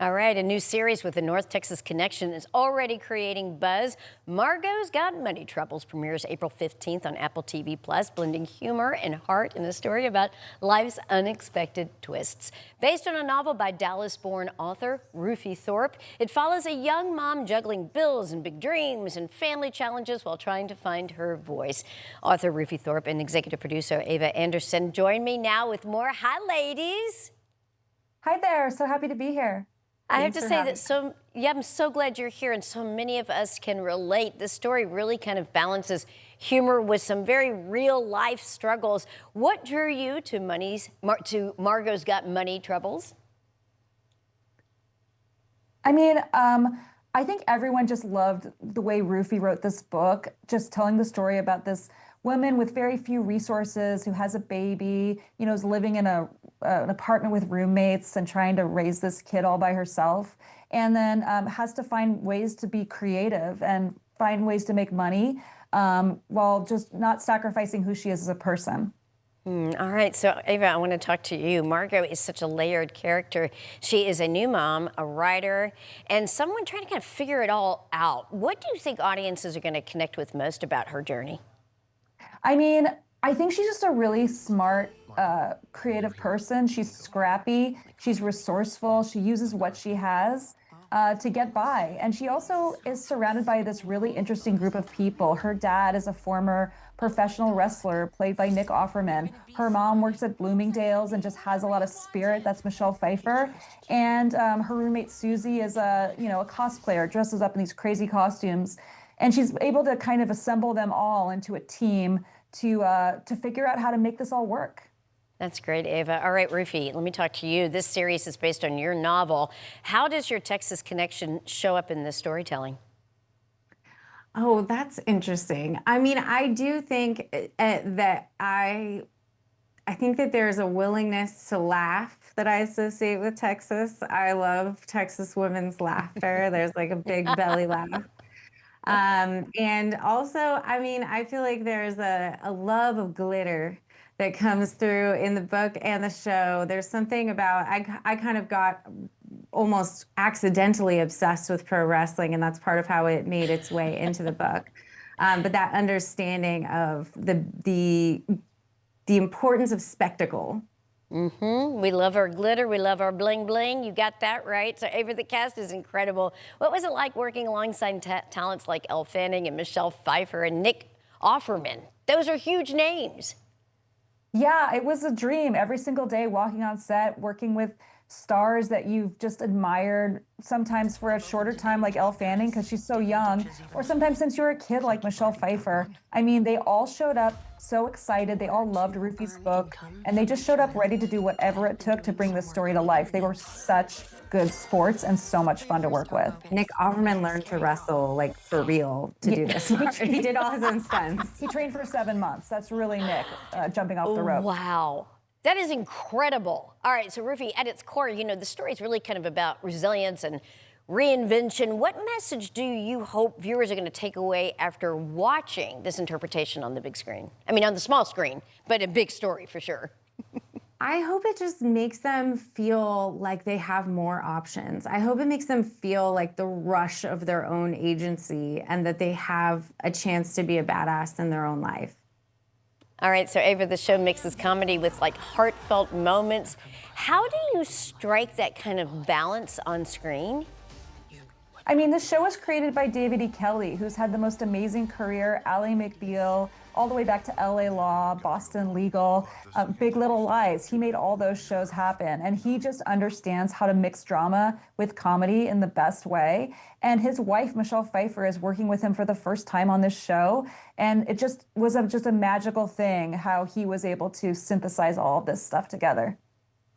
All right, a new series with the North Texas connection is already creating buzz. Margo's Got Money Troubles premieres April 15th on Apple TV Plus, blending humor and heart in a story about life's unexpected twists. Based on a novel by Dallas-born author Rufi Thorpe, it follows a young mom juggling bills and big dreams and family challenges while trying to find her voice. Author Rufi Thorpe and executive producer Ava Anderson join me now with more. Hi, ladies. Hi there. So happy to be here. I have to say that I'm so glad you're here, and so many of us can relate. This story really kind of balances humor with some very real life struggles. What drew you to Margo's Got Money Troubles? I mean, I think everyone just loved the way Rufi wrote this book, just telling the story about this woman with very few resources who has a baby, is living in an apartment with roommates and trying to raise this kid all by herself, and then has to find ways to be creative and find ways to make money while just not sacrificing who she is as a person. All right, so Ava, I want to talk to you. Margo is such a layered character. She is a new mom, a writer, and someone trying to kind of figure it all out. What do you think audiences are going to connect with most about her journey? I mean, I think she's just a really smart, creative person. She's scrappy, she's resourceful, she uses what she has to get by. And she also is surrounded by this really interesting group of people. Her dad is a former professional wrestler played by Nick Offerman. Her mom works at Bloomingdale's and just has a lot of spirit. That's Michelle Pfeiffer. And her roommate Susie is a cosplayer, dresses up in these crazy costumes. And she's able to kind of assemble them all into a team to figure out how to make this all work. That's great, Ava. All right, Rufi, let me talk to you. This series is based on your novel. How does your Texas connection show up in this storytelling? Oh, that's interesting. I mean, I do think I think that there's a willingness to laugh that I associate with Texas. I love Texas women's laughter. There's like a big belly laugh. And also, I mean, I feel like there's a love of glitter that comes through in the book and the show. There's something about, I kind of got almost accidentally obsessed with pro wrestling, and that's part of how it made its way into the book. But that understanding of the importance of spectacle. We love our glitter. We love our bling bling. You got that right. So, Ava, the cast is incredible. What was it like working alongside talents like Elle Fanning and Michelle Pfeiffer and Nick Offerman? Those are huge names. Yeah, it was a dream every single day walking on set, working with stars that you've just admired, sometimes for a shorter time like Elle Fanning because she's so young, or sometimes since you were a kid like Michelle Pfeiffer. I mean, they all showed up so excited. They all loved Rufi's book, and they just showed up ready to do whatever it took to bring this story to life. They were such good sports and so much fun to work with. Nick Offerman learned to wrestle like for real to do this. He did all his own stunts. He trained for 7 months. That's really Nick jumping off the rope. Wow. That is incredible. All right, so Rufi, at its core, the story is really kind of about resilience and reinvention. What message do you hope viewers are going to take away after watching this interpretation on the big screen? I mean, on the small screen, but a big story for sure. I hope it just makes them feel like they have more options. I hope it makes them feel like the rush of their own agency and that they have a chance to be a badass in their own life. All right, so Ava, the show mixes comedy with like heartfelt moments. How do you strike that kind of balance on screen? I mean, this show was created by David E. Kelley, who's had the most amazing career, Ally McBeal, all the way back to LA Law, Boston Legal, Big Little Lies. He made all those shows happen, and he just understands how to mix drama with comedy in the best way. And his wife, Michelle Pfeiffer, is working with him for the first time on this show, and it just was just a magical thing how he was able to synthesize all of this stuff together.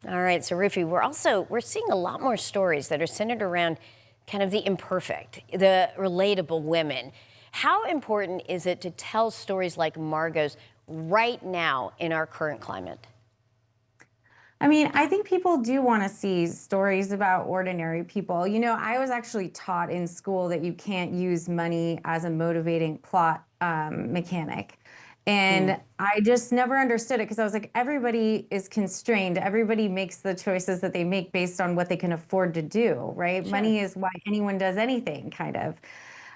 All right, so Rufi, we're seeing a lot more stories that are centered around kind of the imperfect, the relatable women. How important is it to tell stories like Margo's right now in our current climate? I mean, I think people do want to see stories about ordinary people. I was actually taught in school that you can't use money as a motivating plot mechanic. And I just never understood it because I was like, everybody is constrained. Everybody makes the choices that they make based on what they can afford to do, right? Money is why anyone does anything, kind of.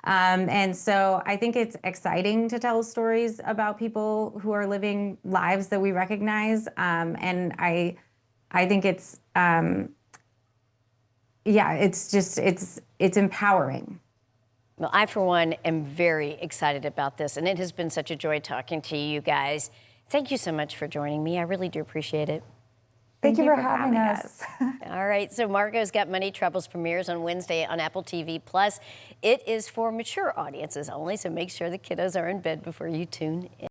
And so I think it's exciting to tell stories about people who are living lives that we recognize. And I think it's, yeah, it's just, it's empowering. Well, I, for one, am very excited about this, and it has been such a joy talking to you guys. Thank you so much for joining me. I really do appreciate it. Thank you for having us. All right, so Margo's Got Money Troubles premieres on Wednesday on Apple TV+. It is for mature audiences only, so make sure the kiddos are in bed before you tune in.